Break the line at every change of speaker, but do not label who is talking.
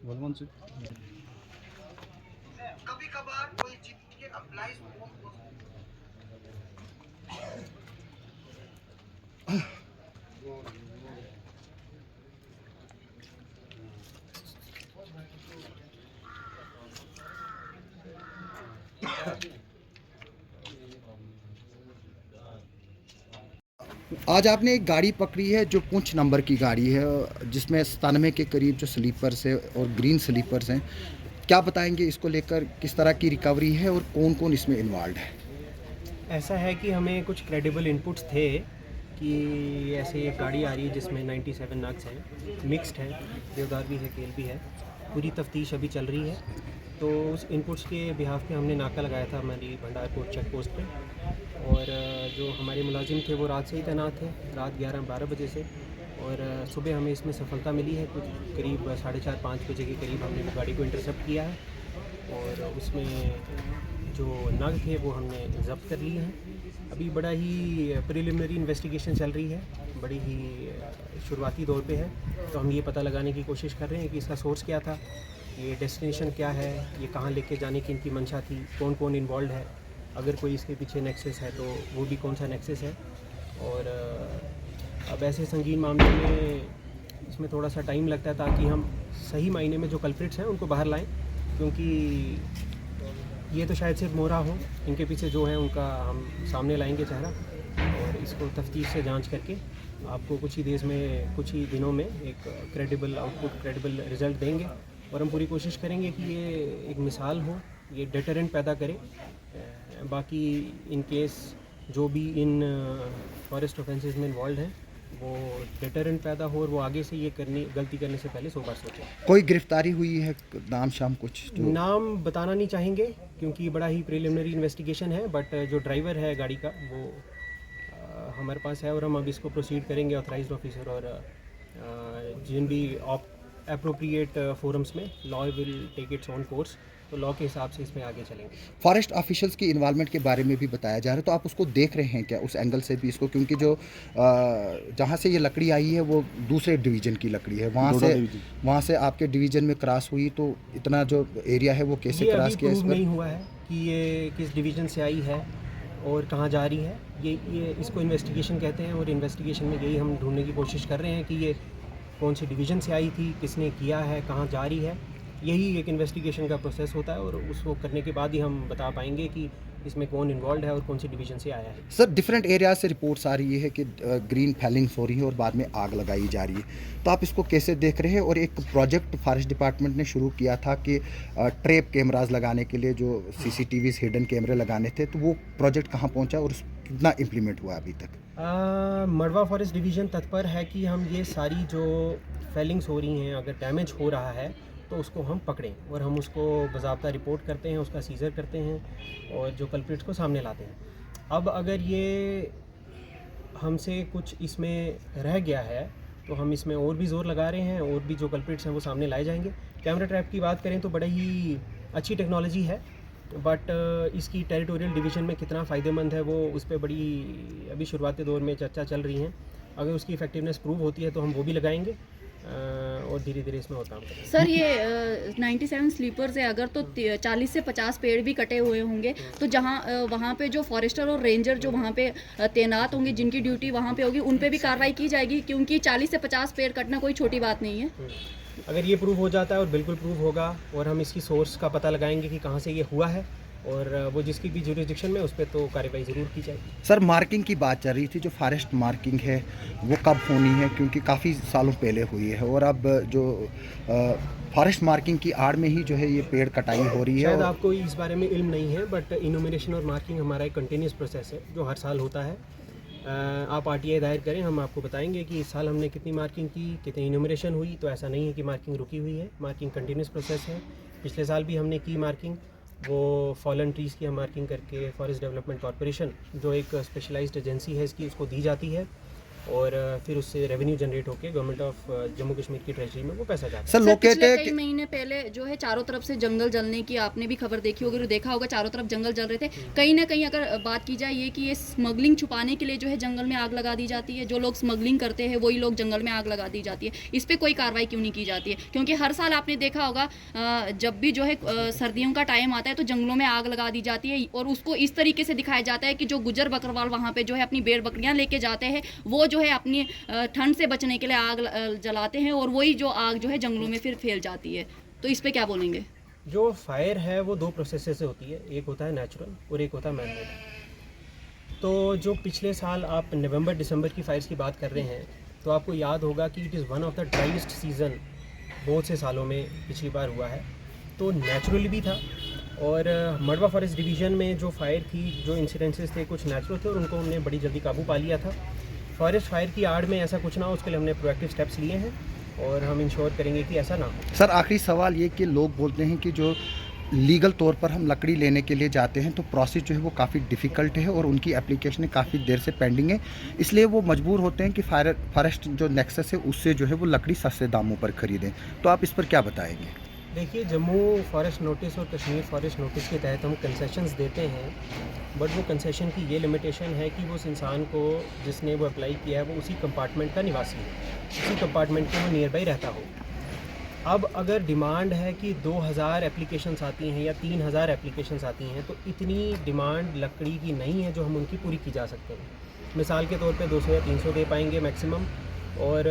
कभी कभार कोई जिद के अप्लाइज
आज आपने एक गाड़ी पकड़ी है जो पुंछ नंबर की गाड़ी है, जिसमें 97 के करीब जो स्लीपर्स है और ग्रीन स्लीपर्स हैं। क्या बताएंगे इसको लेकर, किस तरह की रिकवरी है और कौन कौन इसमें इन्वॉल्व है?
ऐसा है कि हमें कुछ क्रेडिबल इनपुट्स थे कि ऐसे एक गाड़ी आ रही है जिसमें 97 नग्स हैं, मिक्स्ड है, देवदार भी है, केल भी है। पूरी तफ्तीश अभी चल रही है। तो उस इनपुट्स के बिहाफ पे हमने नाका लगाया था हमारी भंडारपुर चेक पोस्ट पे, और जो हमारे मुलाजिम थे वो रात से ही तैनात थे, रात 11-12 बजे से। और सुबह हमें इसमें सफलता मिली है, कुछ करीब 4:30-5 बजे के करीब हमने वो गाड़ी को इंटरसेप्ट किया है, और उसमें जो नग थे वो हमने जब्त कर लिए हैं। अभी बड़ा ही प्रिलिमिनरी इन्वेस्टिगेशन चल रही है, बड़ी ही शुरुआती दौर पे है। तो हम ये पता लगाने की कोशिश कर रहे हैं कि इसका सोर्स क्या था, ये डेस्टिनेशन क्या है, ये कहाँ लेके जाने की इनकी मंशा थी, कौन कौन इन्वॉल्व है, अगर कोई इसके पीछे नेक्सस है तो वो भी कौन सा नेक्सस है। और अब ऐसे संगीन मामले में इसमें थोड़ा सा टाइम लगता है ताकि हम सही मायने में जो कल्प्रिट्स हैं उनको बाहर लाएं, क्योंकि ये तो शायद सिर्फ मोहरा हो, इनके पीछे जो है उनका हम सामने लाएंगे चेहरा, और इसको तफ्तीश से जांच करके आपको कुछ ही दिनों में एक क्रेडिबल आउटपुट, क्रेडिबल रिज़ल्ट देंगे। और हम पूरी कोशिश करेंगे कि ये एक मिसाल हो, ये डेटरेंट पैदा करे। बाकी इन केस जो भी इन फॉरेस्ट ऑफेंसेस में इन्वॉल्व हैं वो डेटरेंट पैदा हो, और वो आगे से ये गलती करने से पहले 100 बार सोचें।
कोई गिरफ्तारी हुई है, नाम शाम कुछ जो...
नाम बताना नहीं चाहेंगे क्योंकि बड़ा ही प्रिलिमिनरी इन्वेस्टिगेशन है, बट जो ड्राइवर है गाड़ी का वो हमारे पास है, और हम अब इसको प्रोसीड करेंगे ऑथराइज्ड ऑफिसर और जिन भी एप्रोप्रिएट फोरम्स में law will take its on course, तो लॉ के हिसाब से इसमें आगे चलेंगे।
फॉरेस्ट ऑफिशियल्स की इन्वॉल्वमेंट के बारे में भी बताया जा रहा है, तो आप उसको देख रहे हैं क्या उस एंगल से भी इसको, क्योंकि जो जहाँ से ये लकड़ी आई है वो दूसरे डिवीज़न की लकड़ी है, वहाँ से आपके डिवीज़न में क्रॉस हुई, तो इतना जो एरिया है वो कैसे क्रॉस किया? इस पर
नहीं हुआ है कि ये किस डिवीज़न से आई है और कहाँ जा रही है, ये इसको इन्वेस्टिगेशन कहते हैं, और इन्वेस्टिगेशन में यही हम ढूंढने की कोशिश कर रहे हैं कि ये कौन सी डिवीज़न से आई थी, किसने किया है, कहाँ जा रही है। यही एक इन्वेस्टिगेशन का प्रोसेस होता है, और उसको करने के बाद ही हम बता पाएंगे कि इसमें कौन इन्वॉल्व है और कौन सी डिवीज़न से आया है।
सर, डिफरेंट एरिया से रिपोर्ट्स आ रही है कि ग्रीन फैलिंग्स हो रही है और बाद में आग लगाई जा रही है, तो आप इसको कैसे देख रहे हैं? और एक प्रोजेक्ट फॉरेस्ट डिपार्टमेंट ने शुरू किया था कि ट्रैप कैमराज लगाने के लिए जो CCTVs हिडन कैमरे लगाने थे, तो वो प्रोजेक्ट कहाँ पहुँचा और कितना इम्प्लीमेंट हुआ अभी तक?
मड़वा फॉरेस्ट डिवीज़न तत्पर है कि हम ये सारी जो फेलिंग्स हो रही हैं, अगर डैमेज हो रहा है तो उसको हम पकड़ें, और हम उसको बाज़ाब्ता रिपोर्ट करते हैं, उसका सीज़र करते हैं और जो कल्प्रिट्स को सामने लाते हैं। अब अगर ये हमसे कुछ इसमें रह गया है तो हम इसमें और भी ज़ोर लगा रहे हैं, और भी जो कल्प्रिट्स हैं वो सामने लाए जाएंगे। कैमरा ट्रैप की बात करें तो बड़ा ही अच्छी टेक्नोलॉजी है, बट इसकी टेरिटोरियल डिवीज़न में कितना फ़ायदेमंद है वो उस पर बड़ी अभी शुरुआती दौर में चर्चा चल रही है। अगर उसकी इफेक्टिवनेस प्रूव होती है तो हम वो भी लगाएंगे, और धीरे धीरे इसमें और काम करेंगे।
सर, ये 97 स्लीपर्स है, अगर तो 40 से 50 पेड़ भी कटे हुए होंगे, तो जहाँ वहाँ पे जो फॉरेस्टर और रेंजर जो वहाँ पे तैनात होंगे, जिनकी ड्यूटी वहाँ पे होगी, उन पे भी कार्रवाई की जाएगी, क्योंकि 40 से 50 पेड़ कटना कोई छोटी बात नहीं है।
अगर ये प्रूव हो जाता है, और बिल्कुल प्रूव होगा, और हम इसकी सोर्स का पता लगाएंगे कि कहाँ से ये हुआ है, और वो जिसकी भी जुरिस्डिक्शन में उस पर तो कार्रवाई ज़रूर की जाएगी।
सर, मार्किंग की बात चल रही थी, जो फॉरेस्ट मार्किंग है वो कब होनी है, क्योंकि काफ़ी सालों पहले हुई है, और अब जो फॉरेस्ट मार्किंग की आड़ में ही जो है ये पेड़ कटाई हो रही है।
शायद आपको इस बारे में इल्म नहीं है, बट इनोमिनेशन और मार्किंग हमारा एक कंटिन्यूस प्रोसेस है जो हर साल होता है। आप RTI दायर करें, हम आपको बताएंगे कि इस साल हमने कितनी मार्किंग की, कितनी इनोमिनेशन हुई। तो ऐसा नहीं है कि मार्किंग रुकी हुई है, मार्किंग कंटिन्यूस प्रोसेस है। पिछले साल भी हमने की मार्किंग, वो फॉलन ट्रीज़ की हम मार्किंग करके फॉरेस्ट डेवलपमेंट कॉरपोरेशन जो एक स्पेशलाइज्ड एजेंसी है इसकी, उसको दी जाती है। और फिर उससे रेवेन्यू जनरेट होकर गवर्नमेंट ऑफ जम्मू कश्मीर की ट्रेजरी में वो पैसा जाता है।
सर
सर,
लोकेट
पिछले
है
कई महीने पहले जो है चारों तरफ से जंगल जलने की आपने भी खबर देखी होगी, देखा होगा, चारों तरफ जंगल जल रहे थे। कहीं ना कहीं अगर बात की जाए ये कि ये स्मगलिंग छुपाने के लिए जो है जंगल में आग लगा दी जाती है, जो लोग स्मगलिंग करते हैं वही लोग जंगल में आग लगा दी जाती है, इस पर कोई कार्रवाई क्यों नहीं की जाती है? क्योंकि हर साल आपने देखा होगा जब भी जो है सर्दियों का टाइम आता है तो जंगलों में आग लगा दी जाती है और उसको इस तरीके से दिखाया जाता है कि जो गुजर बकरवाल वहाँ पे जो है अपनी भेड़ बकरियाँ लेके जाते हैं, वो जो है अपनी ठंड से बचने के लिए आग जलाते हैं और वही जो आग जो है जंगलों में फिर फैल जाती है। तो इस पे क्या बोलेंगे?
जो फायर है वो 2 प्रोसेस से होती है, एक होता है नेचुरल और एक होता है मैनमेड। तो जो पिछले साल आप नवंबर दिसंबर की फायर्स की बात कर रहे हैं तो आपको याद होगा कि it is one of the driest season बहुत से सालों में पिछली बार हुआ है, तो नेचुरल भी था। और मडवा फॉरेस्ट डिवीज़न में जो फायर थी, जो इंसिडेंसेस थे कुछ नेचुरल थे और उनको हमने बड़ी जल्दी काबू पा लिया था। फॉरेस्ट फायर की आड़ में ऐसा कुछ ना हो उसके लिए हमने प्रोएक्टिव स्टेप्स लिए हैं और हम इंश्योर करेंगे कि ऐसा ना हो।
सर आखिरी सवाल ये कि लोग बोलते हैं कि जो लीगल तौर पर हम लकड़ी लेने के लिए जाते हैं तो प्रोसेस जो है वो काफ़ी डिफ़िकल्ट है और उनकी एप्लीकेशन काफ़ी देर से पेंडिंग है, इसलिए वो मजबूर होते हैं कि फॉरेस्ट जो नेक्सस है उससे जो है वो लकड़ी सस्ते दामों पर ख़रीदें। तो आप इस पर क्या बताएंगे?
देखिए, जम्मू फॉरेस्ट नोटिस और कश्मीर फॉरेस्ट नोटिस के तहत हम कंसेशंस देते हैं, बट वो कंसेशन की ये लिमिटेशन है कि वो उस इंसान को जिसने वो अप्लाई किया है वो उसी कंपार्टमेंट का निवासी है, उसी कंपार्टमेंट के वो नियर बाई रहता हो। अब अगर डिमांड है कि 2000 एप्लीकेशंस आती हैं या 3000 एप्लीकेशंस आती हैं तो इतनी डिमांड लकड़ी की नहीं है जो हम उनकी पूरी की जा सकते हैं। मिसाल के तौर पे 200 या 300 दे पाएंगे मैक्सिमम, और